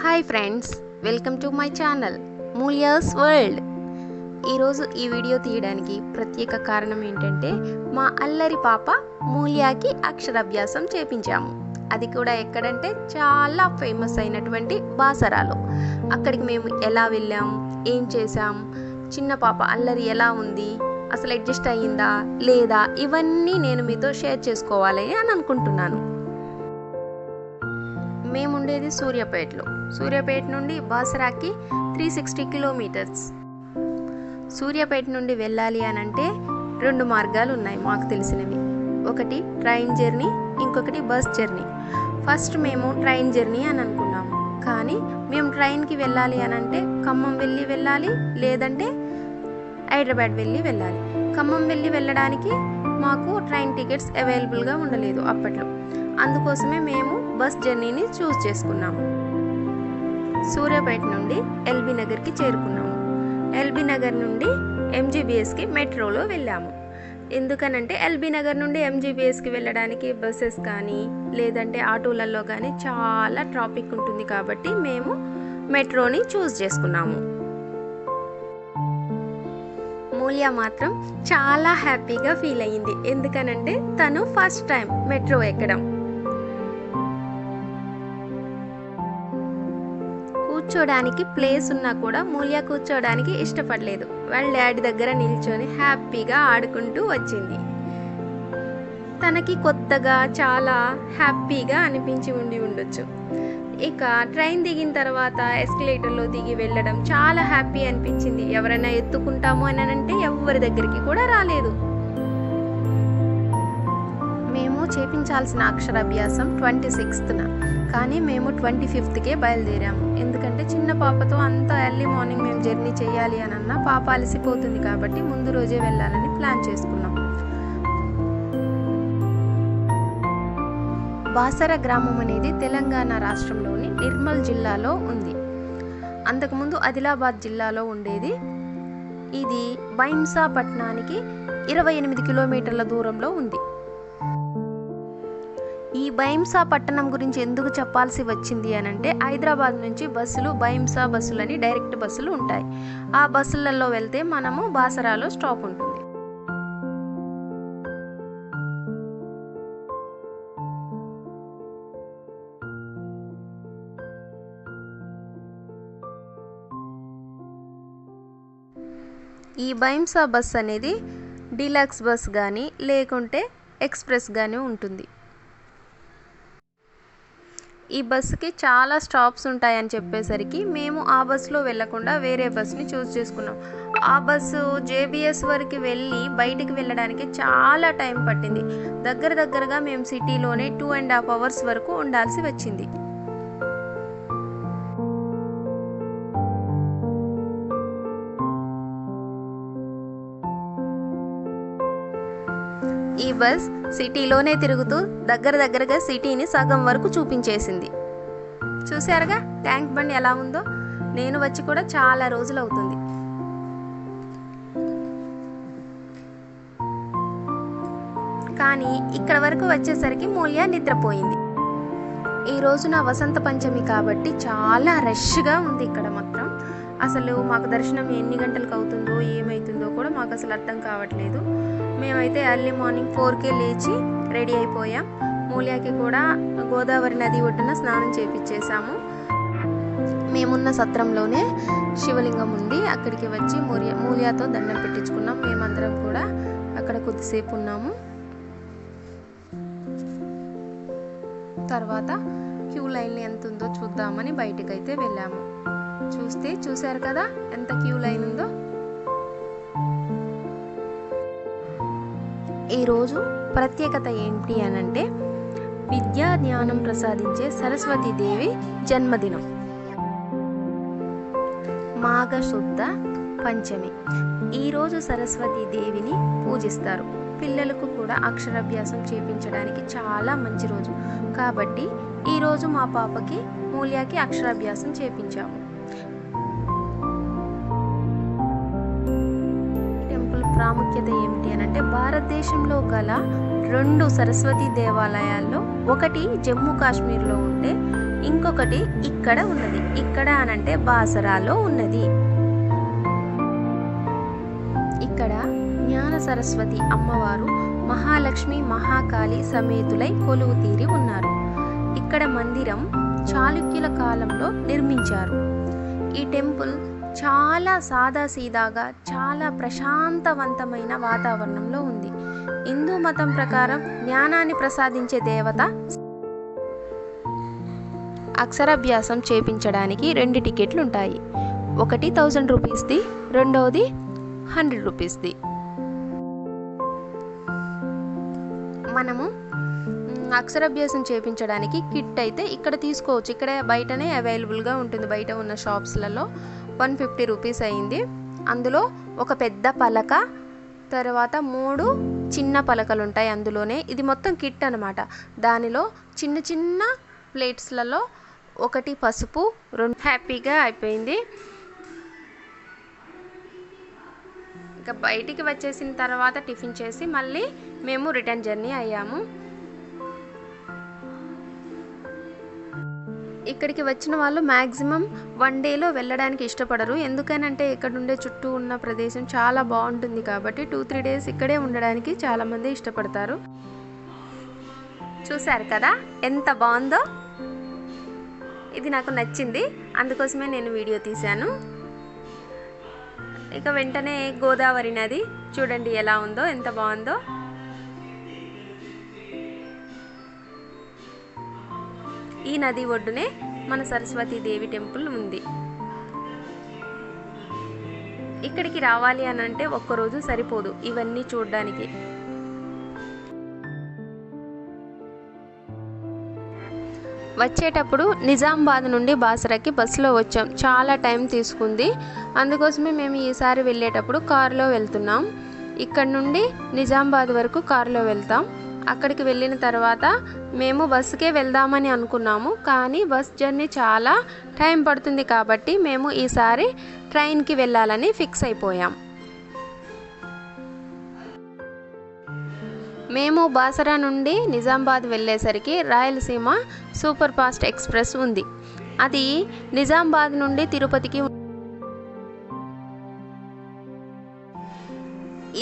Hi friends, welcome to my channel మూలియాస్ world. ఈరోజు ఈ వీడియో తీయడానికి ప్రత్యేక కారణం ఏంటంటే మా అల్లరి పాప మూలియాకి అక్షరాభ్యాసం చేపించాము. అది కూడా ఎక్కడంటే చాలా ఫేమస్ అయినటువంటి బాసరాలో. అక్కడికి మేము ఎలా వెళ్ళాం, ఏం చేసాం, చిన్న పాప అల్లరి ఎలా ఉంది, అసలు అడ్జస్ట్ అయ్యిందా లేదా, ఇవన్నీ నేను మీతో షేర్ చేసుకోవాలి అని అనుకుంటున్నాను. మేముండేది సూర్యాపేట నుండి బాసరాకి 360 కిలోమీటర్స్. సూర్యాపేట నుండి వెళ్ళాలి అని అంటే 2 మార్గాలు ఉన్నాయి మాకు తెలిసినవి. ఒకటి ట్రైన్ జర్నీ, ఇంకొకటి బస్ జర్నీ. ఫస్ట్ మేము ట్రైన్ జర్నీ అని అనుకున్నాము, కానీ మేము ట్రైన్కి వెళ్ళాలి అని అంటే ఖమ్మం వెళ్ళాలి, లేదంటే హైదరాబాద్ వెళ్ళాలి. ఖమ్మం వెళ్ళడానికి మాకు ట్రైన్ టికెట్స్ అవైలబుల్గా ఉండలేదు అప్పట్లో. అందుకోసమే మేము బస్ జర్నీని చూస్ చేసుకున్నాము. సూర్యాపేట నుండి ఎల్బీ నగర్కి చేరుకున్నాము. ఎల్బీ నగర్ నుండి ఎంజీబీఎస్కి మెట్రోలో వెళ్ళాము. ఎందుకనంటే ఎల్బీ నగర్ నుండి ఎంజీబీఎస్కి వెళ్ళడానికి బస్సెస్ కానీ లేదంటే ఆటోలలో కానీ చాలా ట్రాఫిక్ ఉంటుంది కాబట్టి మేము మెట్రోని చూస్ చేసుకున్నాము. మూలియా మాత్రం చాలా హ్యాపీగా ఫీల్ అయ్యింది. ఎందుకనంటే తను ఫస్ట్ టైం మెట్రో ఎక్కడం. కూర్చోడానికి ప్లేస్ ఉన్నా కూడా మూలియా కూర్చోడానికి ఇష్టపడలేదు. వాళ్ళ డాడీ దగ్గర నిల్చొని హ్యాపీగా ఆడుకుంటూ వచ్చింది. తనకి కొత్తగా చాలా హ్యాపీగా అనిపించి ఉండొచ్చు. ఇక ట్రైన్ దిగిన తర్వాత ఎస్కలేటర్లో దిగి వెళ్ళడం చాలా హ్యాపీ అనిపించింది. ఎవరైనా ఎత్తుకుంటాము అని అంటే ఎవరి దగ్గరికి కూడా రాలేదు. మేము చేపించాల్సిన అక్షరాభ్యాసం 26న, కానీ మేము 25కే బయలుదేరాము. ఎందుకంటే చిన్న పాపతో అంత ఎర్లీ మార్నింగ్ మేము జర్నీ చేయాలి అని అన్నా పాప అలసిపోతుంది కాబట్టి ముందు రోజే వెళ్ళాలని ప్లాన్ చేసుకున్నాం. బాసర గ్రామం అనేది తెలంగాణ రాష్ట్రంలోని నిర్మల్ జిల్లాలో ఉంది. అంతకుముందు ఆదిలాబాద్ జిల్లాలో ఉండేది. ఇది బైంసా పట్టణానికి 28 కిలోమీటర్ల దూరంలో ఉంది. ఈ బైంసా పట్టణం గురించి ఎందుకు చెప్పాల్సి వచ్చింది అని అంటే హైదరాబాద్ నుంచి బస్సులు, బైంసా బస్సులని డైరెక్ట్ బస్సులు ఉంటాయి. ఆ బస్సులలో వెళ్తే మనము బాసరాలో స్టాప్ ఉంటుంది. ఈ బైంసా బస్ అనేది డీలక్స్ బస్ కానీ లేకుంటే ఎక్స్ప్రెస్ కానీ ఉంటుంది. ఈ బస్సుకి చాలా స్టాప్స్ ఉంటాయని చెప్పేసరికి మేము ఆ బస్సులో వెళ్ళకుండా వేరే బస్ని చూస్ చేసుకున్నాం. ఆ బస్సు జేబీఎస్ వరకు వెళ్ళి బయటికి వెళ్ళడానికి చాలా టైం పట్టింది. దగ్గరగా మేము సిటీలోనే 2.5 hours వరకు ఉండాల్సి వచ్చింది. ఈ బస్ సిటీలోనే తిరుగుతూ దగ్గరగా సిటీని సగం వరకు చూపించేసింది. చూసారుగా ట్యాంక్ బండ్ ఎలా ఉందో. నేను వచ్చి కూడా చాలా రోజులు అవుతుంది. కానీ ఇక్కడ వరకు వచ్చేసరికి మూలియా నిద్రపోయింది. ఈ రోజున వసంత పంచమి కాబట్టి చాలా రష్గా ఉంది ఇక్కడ మాత్రం. అసలు మాకు దర్శనం ఎన్ని గంటలకు అవుతుందో ఏమవుతుందో కూడా మాకు అసలు అర్థం కావట్లేదు. మేమైతే ఎర్లీ మార్నింగ్ 4కే లేచి రెడీ అయిపోయాం. మూలియాకి కూడా గోదావరి నది ఒడ్డున స్నానం చేపించేసాము. మేమున్న సత్రంలోనే శివలింగం ఉంది. అక్కడికి వచ్చి మూలియాతో దండం పెట్టించుకున్నాం. మేమందరం కూడా అక్కడ కొద్దిసేపు ఉన్నాము. తర్వాత క్యూ లైన్ ఎంత ఉందో చూద్దామని బయటకైతే వెళ్ళాము. చూశారు కదా ఎంత క్యూ లైన్ ఉందో. ఈరోజు ప్రత్యేకత ఏంటి అనంటే విద్యా జ్ఞానం ప్రసాదించే సరస్వతీదేవి జన్మదినం. మాఘశుద్ధ పంచమి. ఈరోజు సరస్వతీదేవిని పూజిస్తారు. పిల్లలకు కూడా అక్షరాభ్యాసం చేపించడానికి చాలా మంచి రోజు కాబట్టి ఈరోజు మా పాపకి మూలియాకి అక్షరాభ్యాసం చేపించాము. ప్రాముఖ్యత ఏమిటి అని అంటే భారతదేశంలో గల 2 సరస్వతి దేవాలయాల్లో ఒకటి జమ్మూ కాశ్మీర్లో ఉంటే ఇంకొకటి ఇక్కడ ఉన్నది. ఇక్కడ అనంటే బాసరాలో ఉన్నది. ఇక్కడ జ్ఞాన సరస్వతి అమ్మవారు మహాలక్ష్మి మహాకాళి సమేతులై కొలువు తీరి ఉన్నారు. ఇక్కడ మందిరం చాళుక్యుల కాలంలో నిర్మించారు. ఈ టెంపుల్ చాలా సాదాసీదాగా చాలా ప్రశాంతవంతమైన వాతావరణంలో ఉంది. హిందూ మతం ప్రకారం జ్ఞానాన్ని ప్రసాదించే దేవత. అక్షరాభ్యాసం చేపించడానికి 2 టికెట్లు ఉంటాయి. ఒకటి 1000 రూపీస్ది, రెండవది 100 రూపీస్ది. మనము అక్షరాభ్యాసం చేపించడానికి కిట్ అయితే ఇక్కడ తీసుకోవచ్చు. ఇక్కడ బయటనే అవైలబుల్గా ఉంటుంది. బయట ఉన్న షాప్స్లలో 150 రూపీస్ అయింది. అందులో ఒక పెద్ద పలక, తర్వాత 3 చిన్న పలకలు ఉంటాయి అందులోనే. ఇది మొత్తం కిట్ అనమాట. దానిలో చిన్న చిన్న ప్లేట్స్లలో 1 పసుపు, 2 హ్యాపీగా అయిపోయింది. ఇక బయటికి వచ్చేసిన తర్వాత టిఫిన్ చేసి మళ్ళీ మేము రిటర్న్ జర్నీ అయ్యాము. ఇక్కడికి వచ్చిన వాళ్ళు మ్యాక్సిమం 1 డేలో వెళ్ళడానికి ఇష్టపడరు. ఎందుకనంటే ఇక్కడ ఉండే చుట్టూ ఉన్న ప్రదేశం చాలా బాగుంటుంది కాబట్టి 2-3 డేస్ ఇక్కడే ఉండడానికి చాలామంది ఇష్టపడతారు. చూశారు కదా ఎంత బాగుందో. ఇది నాకు నచ్చింది, అందుకోసమే నేను వీడియో తీశాను. ఇక వెంటనే గోదావరి నది చూడండి ఎలా ఉందో, ఎంత బాగుందో. ఈ నది ఒడ్డునే మన సరస్వతీదేవి టెంపుల్ ఉంది. ఇక్కడికి రావాలి అని అంటే ఒక్కరోజు సరిపోదు ఇవన్నీ చూడడానికి. వచ్చేటప్పుడు నిజామాబాద్ నుండి బాసరాకి బస్సులో వచ్చాం. చాలా టైం తీసుకుంది. అందుకోసమే మేము ఈసారి వెళ్ళేటప్పుడు కారులో వెళ్తున్నాం. ఇక్కడ నుండి నిజామాబాద్ వరకు కారులో వెళ్తాం. అక్కడికి వెళ్ళిన తర్వాత మేము బస్సుకే వెళ్దామని అనుకున్నాము. కానీ బస్ జర్నీ చాలా టైం పడుతుంది కాబట్టి మేము ఈసారి ట్రైన్కి వెళ్ళాలని ఫిక్స్ అయిపోయాం. మేము బాసరా నుండి నిజామాబాద్ వెళ్ళేసరికి రాయలసీమ సూపర్ ఫాస్ట్ ఎక్స్ప్రెస్ ఉంది. అది నిజామాబాద్ నుండి తిరుపతికి.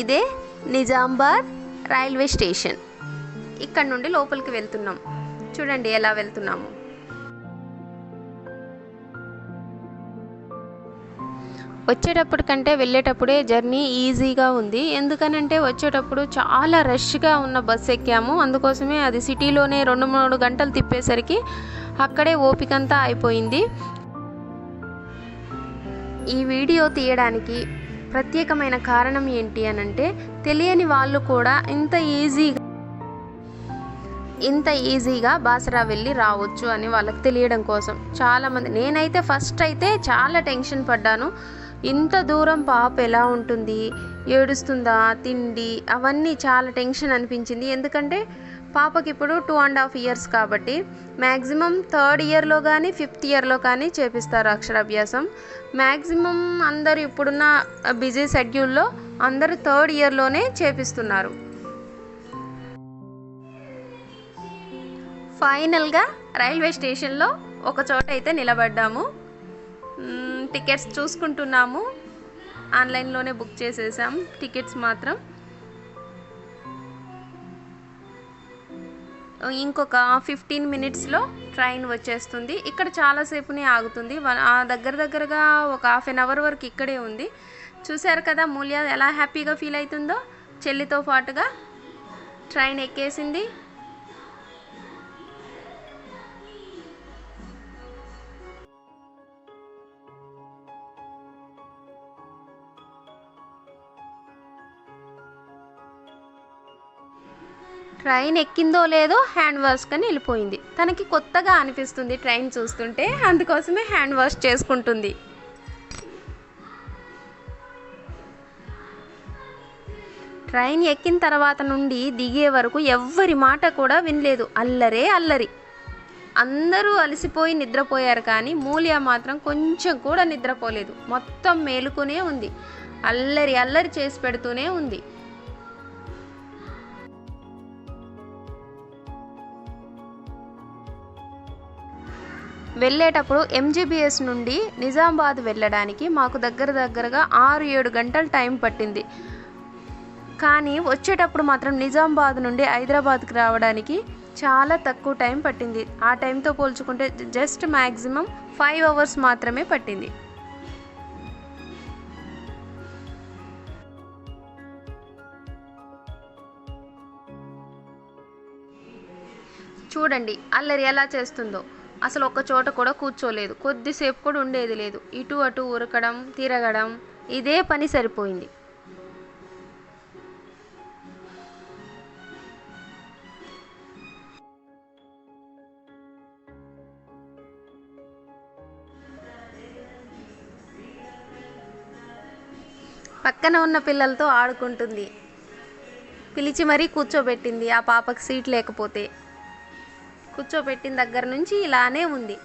ఇదే నిజామాబాద్ రైల్వే స్టేషన్. ఇక్కడ నుండి లోపలికి వెళ్తున్నాం. చూడండి ఎలా వెళ్తున్నాము. వచ్చేటప్పుడు కంటే వెళ్ళేటప్పుడే జర్నీ ఈజీగా ఉంది. ఎందుకనంటే వచ్చేటప్పుడు చాలా రష్గా ఉన్న బస్సు ఎక్కాము. అందుకోసమే అది సిటీలోనే 2-3 గంటలు తిప్పేసరికి అక్కడే ఓపికంతా అయిపోయింది. ఈ వీడియో తీయడానికి ప్రత్యేకమైన కారణం ఏంటి అనంటే తెలియని వాళ్ళు కూడా ఇంత ఈజీగా బాసరా వెళ్ళి రావచ్చు అని వాళ్ళకి తెలియడం కోసం. చాలామంది, నేనైతే ఫస్ట్ అయితే చాలా టెన్షన్ పడ్డాను. ఇంత దూరం పాప ఎలా ఉంటుంది, ఏడుస్తుందా, తిండి అవన్నీ చాలా టెన్షన్ అనిపించింది. ఎందుకంటే పాపకి ఇప్పుడు 2.5 years కాబట్టి మ్యాక్సిమం 3rd ఇయర్లో కానీ 5th ఇయర్లో కానీ చేపిస్తారు అక్షరాభ్యాసం. మ్యాక్సిమం అందరూ ఇప్పుడున్న బిజీ షెడ్యూల్లో అందరూ 3rd ఇయర్లోనే చేపిస్తున్నారు. ఫైనల్గా రైల్వే స్టేషన్లో ఒక చోట అయితే నిలబడ్డాము. టికెట్స్ చూసుకుంటున్నాము. ఆన్లైన్లోనే బుక్ చేసేసాం టికెట్స్ మాత్రం. ఇంకొక 15 minutesలో ట్రైన్ వచ్చేస్తుంది. ఇక్కడ చాలాసేపునే ఆగుతుంది. దగ్గరగా ఒక 1/2 hour వరకు ఇక్కడే ఉంది. చూశారు కదా మూల్య ఎలా హ్యాపీగా ఫీల్ అవుతుందో. చెల్లితో పాటుగా ట్రైన్ ఎక్కేసింది. ట్రైన్ ఎక్కిందో లేదో హ్యాండ్ వాష్ కని వెళ్ళిపోయింది. తనకి కొత్తగా అనిపిస్తుంది ట్రైన్ చూస్తుంటే, అందుకోసమే హ్యాండ్ వాష్ చేసుకుంటుంది. ట్రైన్ ఎక్కిన తర్వాత నుండి దిగే వరకు ఎవ్వరి మాట కూడా వినలేదు. అల్లరే అల్లరి. అందరూ అలసిపోయి నిద్రపోయారు కానీ మూల్య మాత్రం కొంచెం కూడా నిద్రపోలేదు. మొత్తం మేలుకునే ఉంది. అల్లరి అల్లరి చేసి పెడుతూనే ఉంది. వెళ్ళేటప్పుడు ఎంజీబీఎస్ నుండి నిజామాబాద్ వెళ్ళడానికి మాకు దగ్గరగా 6-7 గంటలు టైం పట్టింది. కానీ వచ్చేటప్పుడు మాత్రం నిజామాబాద్ నుండి హైదరాబాద్కి రావడానికి చాలా తక్కువ టైం పట్టింది. ఆ టైంతో పోల్చుకుంటే జస్ట్ మ్యాక్సిమం 5 అవర్స్ మాత్రమే పట్టింది. చూడండి అల్లరి ఎలా చేస్తుందో. అసలు ఒక్క చోట కూడా కూర్చోలేదు, కొద్దిసేపు కూడా ఉండేది లేదు. ఇటు అటు ఉరకడం, తిరగడం, ఇదే పని సరిపోయింది. పక్కన ఉన్న పిల్లలతో ఆడుకుంటుంది. పిలిచి మరీ కూర్చోబెట్టింది. ఆ పాపకి సీట్ లేకపోతే కూర్చోబెట్టిన దగ్గర నుంచి ఇలానే ఉంది.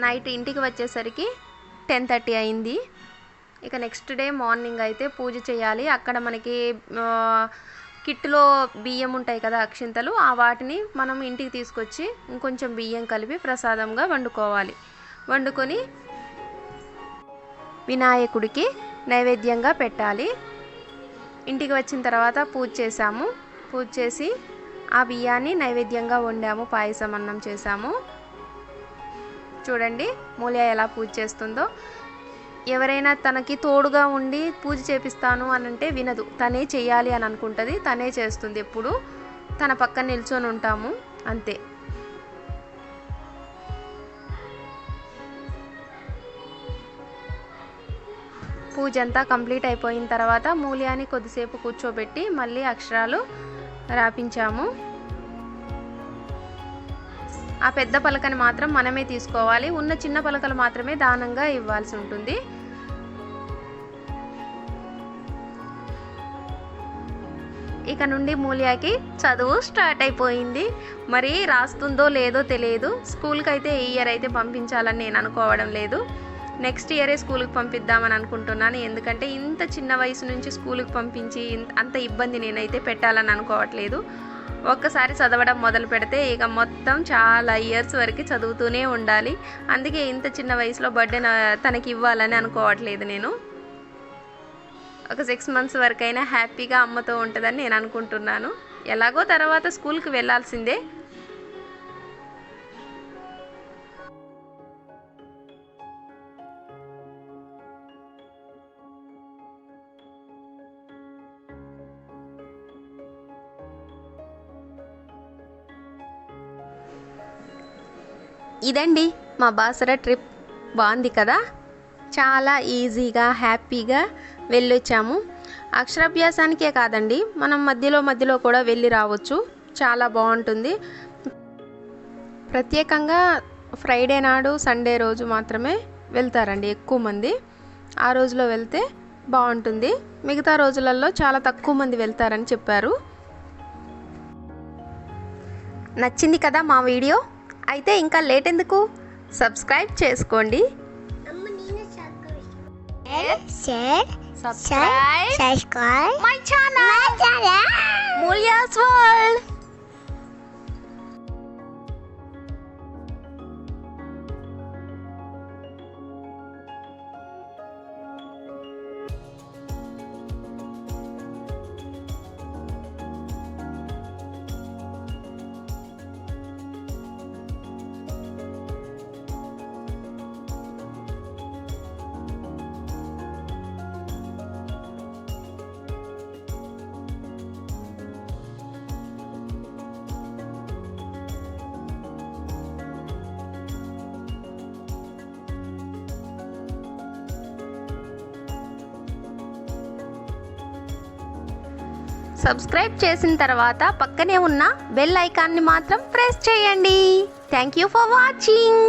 నైట్ ఇంటికి వచ్చేసరికి 10:30 అయింది. ఇక నెక్స్ట్ డే మార్నింగ్ అయితే పూజ చేయాలి. అక్కడ మనకి కిట్లో బియ్యం ఉంటాయి కదా, అక్షింతలు, ఆ వాటిని మనం ఇంటికి తీసుకొచ్చి ఇంకొంచెం బియ్యం కలిపి ప్రసాదంగా వండుకోవాలి. వండుకొని వినాయకుడికి నైవేద్యంగా పెట్టాలి. ఇంటికి వచ్చిన తర్వాత పూజ చేసాము. పూజ చేసి ఆ బియ్యాన్ని నైవేద్యంగా వండాము. పాయసం అన్నం చేసాము. చూడండి మూల్య ఎలా పూజ చేస్తుందో. ఎవరైనా తనకి తోడుగా ఉండి పూజ చేపిస్తాను అని అంటే వినదు. తనే చేయాలి అని అనుకుంటుంది, తనే చేస్తుంది. ఎప్పుడు తన పక్కన నిల్చొని ఉంటాము అంతే. పూజ అంతా కంప్లీట్ అయిపోయిన తర్వాత మూల్యాన్ని కొద్దిసేపు కూర్చోబెట్టి మళ్ళీ అక్షరాలు రాపించాము. ఆ పెద్ద పలకని మాత్రం మనమే తీసుకోవాలి. ఉన్న చిన్న పలకలు మాత్రమే దానంగా ఇవ్వాల్సి ఉంటుంది. ఇక నుండి మూల్యాకి చదువు స్టార్ట్ అయిపోయింది. మరి రాస్తుందో లేదో తెలియదు. స్కూల్కి అయితే ఈ ఇయర్ అయితే పంపించాలని నేను అనుకోవడం లేదు. నెక్స్ట్ ఇయరే స్కూల్కి పంపిద్దామని అనుకుంటున్నాను. ఎందుకంటే ఇంత చిన్న వయసు నుంచి స్కూల్కి పంపించి అంత ఇబ్బంది నేనైతే పెట్టాలని అనుకోవట్లేదు. ఒక్కసారి చదవడం మొదలు పెడితే ఇక మొత్తం చాలా ఇయర్స్ వరకు చదువుతూనే ఉండాలి. అందుకే ఇంత చిన్న వయసులో బర్త్డే తనకి ఇవ్వాలని అనుకోవట్లేదు. నేను ఒక 6 months వరకైనా హ్యాపీగా అమ్మతో ఉంటుందని నేను అనుకుంటున్నాను. ఎలాగో తర్వాత స్కూల్కి వెళ్ళాల్సిందే. ఇదండి మా బాసర ట్రిప్. బాగుంది కదా. చాలా ఈజీగా హ్యాపీగా వెళ్ళొచ్చాము. అక్షరాభ్యాసానికే కాదండి, మనం మధ్యలో కూడా వెళ్ళి రావచ్చు. చాలా బాగుంటుంది. ప్రత్యేకంగా ఫ్రైడే నాడు సండే రోజు మాత్రమే వెళ్తారండి ఎక్కువ మంది. ఆ రోజులో వెళ్తే బాగుంటుంది. మిగతా రోజులలో చాలా తక్కువ మంది వెళ్తారని చెప్పారు. నచ్చింది కదా మా వీడియో? అయితే ఇంకా లేట్ ఎందుకు, సబ్స్క్రైబ్ చేసుకోండి. Subscribe my channel. Mulya's World. Subscribe చేసిన తర్వాత పక్కనే ఉన్న బెల్ ఐకాన్ని మాత్రం ప్రెస్ చేయండి. Thank you for watching.